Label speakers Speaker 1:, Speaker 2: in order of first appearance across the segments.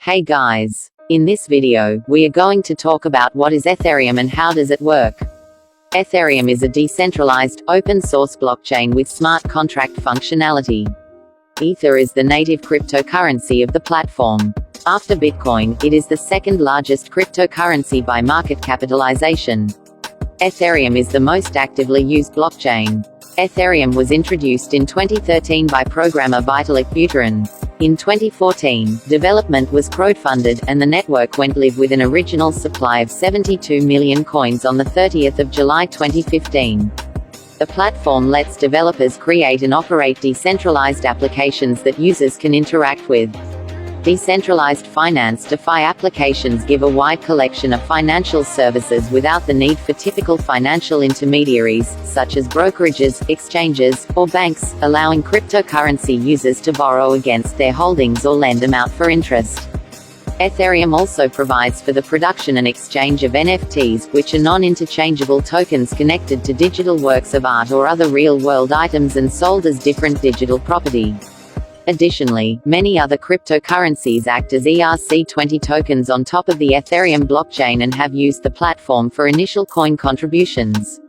Speaker 1: Hey guys! In this video, we are going to talk about what is Ethereum and how does it work. Ethereum is a decentralized, open-source blockchain with smart contract functionality. Ether is the native cryptocurrency of the platform. After Bitcoin, it is the second largest cryptocurrency by market capitalization. Ethereum is the most actively used blockchain. Ethereum was introduced in 2013 by programmer Vitalik Buterin. In 2014, development was crowdfunded, and the network went live with an original supply of 72 million coins on the 30th of July 2015. The platform lets developers create and operate decentralized applications that users can interact with. Decentralized finance DeFi applications give a wide collection of financial services without the need for typical financial intermediaries, such as brokerages, exchanges, or banks, allowing cryptocurrency users to borrow against their holdings or lend them out for interest. Ethereum also provides for the production and exchange of NFTs, which are non-interchangeable tokens connected to digital works of art or other real-world items and sold as different digital property. Additionally, many other cryptocurrencies act as ERC20 tokens on top of the Ethereum blockchain and have used the platform for initial coin contributions.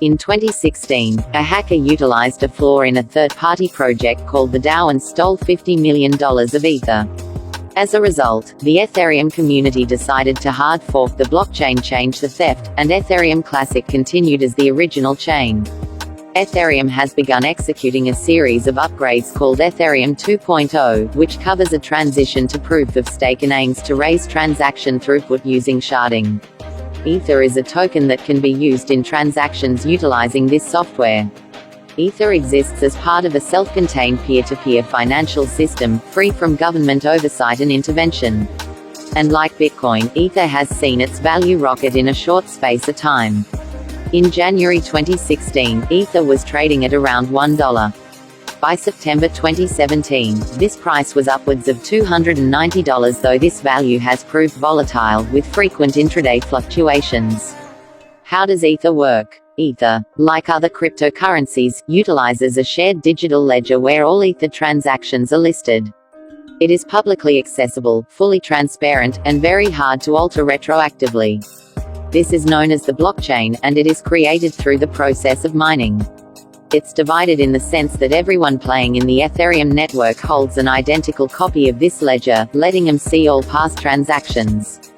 Speaker 1: In 2016, a hacker utilized a flaw in a third-party project called the DAO and stole $50 million of Ether. As a result, the Ethereum community decided to hard fork the blockchain, change the theft, and Ethereum Classic continued as the original chain. Ethereum has begun executing a series of upgrades called Ethereum 2.0, which covers a transition to proof-of-stake and aims to raise transaction throughput using sharding. Ether is a token that can be used in transactions utilizing this software. Ether exists as part of a self-contained peer-to-peer financial system, free from government oversight and intervention. And like Bitcoin, Ether has seen its value rocket in a short space of time. In January 2016, Ether was trading at around $1. By September 2017, this price was upwards of $290, though this value has proved volatile, with frequent intraday fluctuations. How does Ether work? Ether, like other cryptocurrencies, utilizes a shared digital ledger where all Ether transactions are listed. It is publicly accessible, fully transparent, and very hard to alter retroactively. This is known as the blockchain, and it is created through the process of mining. It's divided in the sense that everyone playing in the Ethereum network holds an identical copy of this ledger, letting them see all past transactions.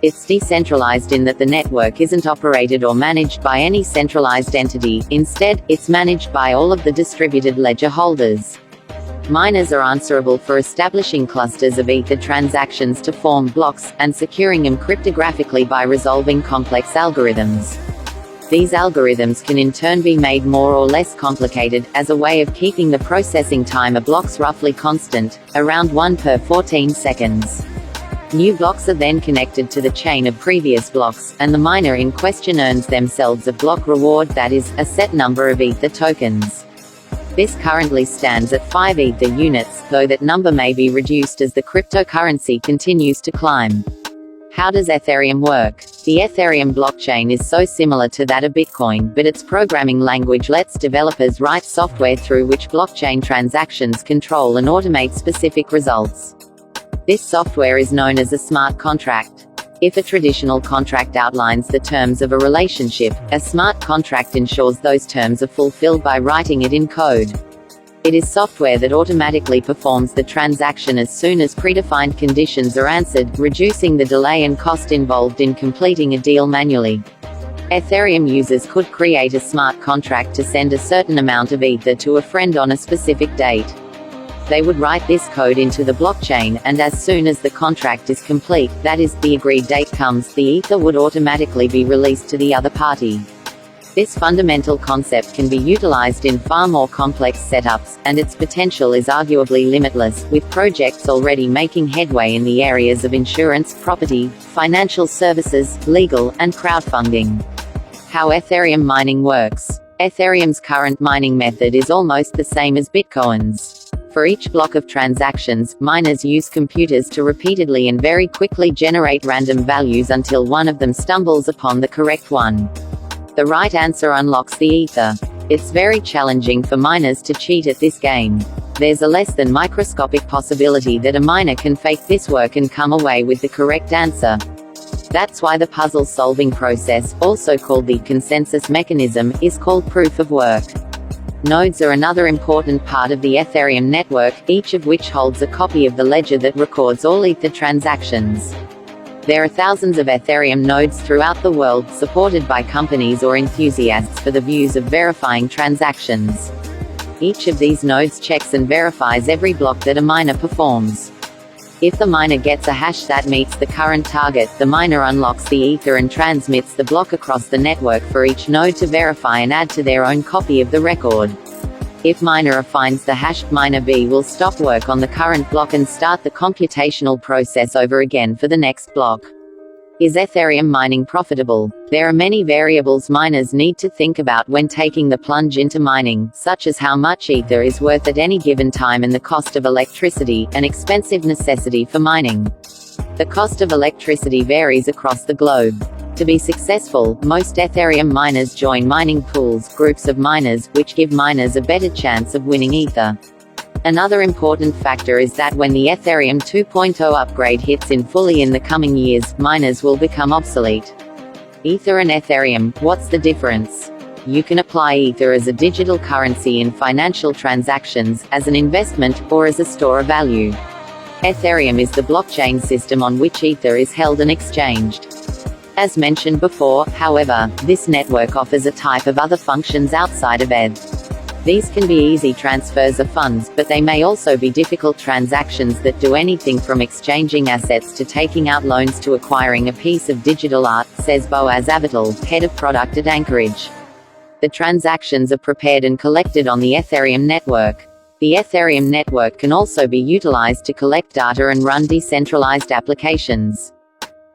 Speaker 1: It's decentralized in that the network isn't operated or managed by any centralized entity, instead, it's managed by all of the distributed ledger holders. Miners are answerable for establishing clusters of Ether transactions to form blocks, and securing them cryptographically by resolving complex algorithms. These algorithms can in turn be made more or less complicated, as a way of keeping the processing time of blocks roughly constant, around 1 per 14 seconds. New blocks are then connected to the chain of previous blocks, and the miner in question earns themselves a block reward, that is, a set number of Ether tokens. This currently stands at 5 Ether units, though that number may be reduced as the cryptocurrency continues to climb. How does Ethereum work? The Ethereum blockchain is so similar to that of Bitcoin, but its programming language lets developers write software through which blockchain transactions control and automate specific results. This software is known as a smart contract. If a traditional contract outlines the terms of a relationship, a smart contract ensures those terms are fulfilled by writing it in code. It is software that automatically performs the transaction as soon as predefined conditions are answered, reducing the delay and cost involved in completing a deal manually. Ethereum users could create a smart contract to send a certain amount of Ether to a friend on a specific date. They would write this code into the blockchain, and as soon as the contract is complete, that is, the agreed date comes, the Ether would automatically be released to the other party. This fundamental concept can be utilized in far more complex setups, and its potential is arguably limitless, with projects already making headway in the areas of insurance, property, financial services, legal, and crowdfunding. How Ethereum mining works. Ethereum's current mining method is almost the same as Bitcoin's. For each block of transactions, miners use computers to repeatedly and very quickly generate random values until one of them stumbles upon the correct one. The right answer unlocks the Ether. It's very challenging for miners to cheat at this game. There's a less than microscopic possibility that a miner can fake this work and come away with the correct answer. That's why the puzzle-solving process, also called the consensus mechanism, is called proof of work. Nodes are another important part of the Ethereum network, each of which holds a copy of the ledger that records all Ether transactions. There are thousands of Ethereum nodes throughout the world, supported by companies or enthusiasts for the views of verifying transactions. Each of these nodes checks and verifies every block that a miner performs. If the miner gets a hash that meets the current target, the miner unlocks the Ether and transmits the block across the network for each node to verify and add to their own copy of the record. If miner A finds the hash, miner B will stop work on the current block and start the computational process over again for the next block. Is Ethereum mining profitable? There are many variables miners need to think about when taking the plunge into mining, such as how much Ether is worth at any given time and the cost of electricity, an expensive necessity for mining. The cost of electricity varies across the globe. To be successful, most Ethereum miners join mining pools, groups of miners, which give miners a better chance of winning Ether. Another important factor is that when the Ethereum 2.0 upgrade hits in fully in the coming years, miners will become obsolete. Ether and Ethereum, what's the difference? You can apply Ether as a digital currency in financial transactions, as an investment, or as a store of value. Ethereum is the blockchain system on which Ether is held and exchanged. As mentioned before, however, this network offers a type of other functions outside of ETH. These can be easy transfers of funds, but they may also be difficult transactions that do anything from exchanging assets to taking out loans to acquiring a piece of digital art, says Boaz Avital, head of product at Anchorage. The transactions are prepared and collected on the Ethereum network. The Ethereum network can also be utilized to collect data and run decentralized applications.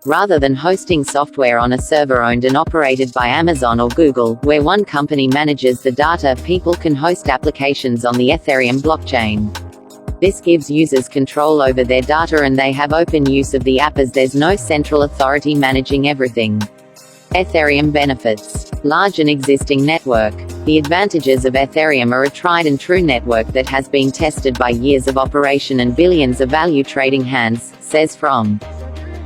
Speaker 1: Rather than hosting software on a server owned and operated by Amazon or Google, where one company manages the data, people can host applications on the Ethereum blockchain. This gives users control over their data and they have open use of the app as there's no central authority managing everything. Ethereum benefits. Large and existing network. The advantages of Ethereum are a tried and true network that has been tested by years of operation and billions of value trading hands, says From.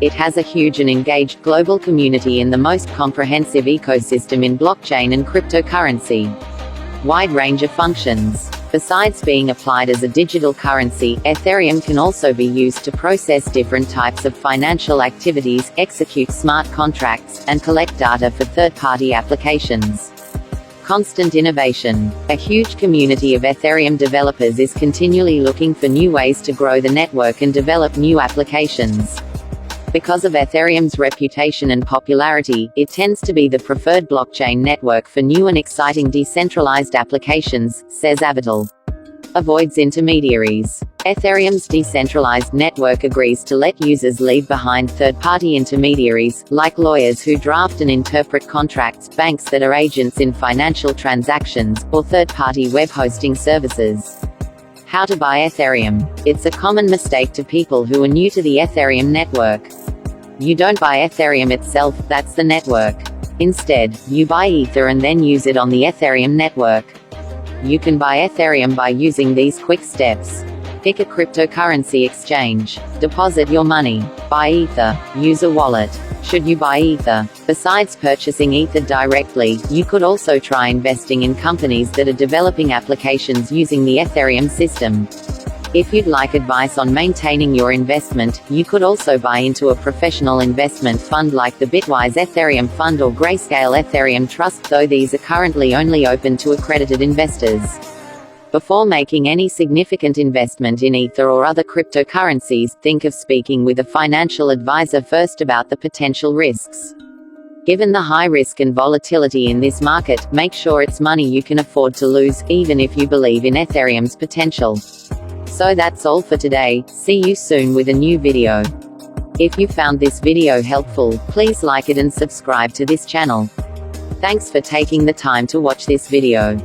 Speaker 1: It has a huge and engaged global community in the most comprehensive ecosystem in blockchain and cryptocurrency. Wide range of functions. Besides being applied as a digital currency, Ethereum can also be used to process different types of financial activities, execute smart contracts, and collect data for third-party applications. Constant innovation. A huge community of Ethereum developers is continually looking for new ways to grow the network and develop new applications. Because of Ethereum's reputation and popularity, it tends to be the preferred blockchain network for new and exciting decentralized applications, says Avital. Avoids intermediaries. Ethereum's decentralized network agrees to let users leave behind third-party intermediaries, like lawyers who draft and interpret contracts, banks that are agents in financial transactions, or third-party web hosting services. How to buy Ethereum. It's a common mistake to people who are new to the Ethereum network. You don't buy Ethereum itself, that's the network. Instead, you buy Ether and then use it on the Ethereum network. You can buy Ethereum by using these quick steps. Pick a cryptocurrency exchange. Deposit your money. Buy Ether. Use a wallet. Should you buy Ether? Besides purchasing Ether directly, you could also try investing in companies that are developing applications using the Ethereum system. If you'd like advice on maintaining your investment, you could also buy into a professional investment fund like the Bitwise Ethereum Fund or Grayscale Ethereum Trust, though these are currently only open to accredited investors. Before making any significant investment in Ether or other cryptocurrencies, think of speaking with a financial advisor first about the potential risks. Given the high risk and volatility in this market, make sure it's money you can afford to lose, even if you believe in Ethereum's potential. So that's all for today. See you soon with a new video. If you found this video helpful, please like it and subscribe to this channel. Thanks for taking the time to watch this video.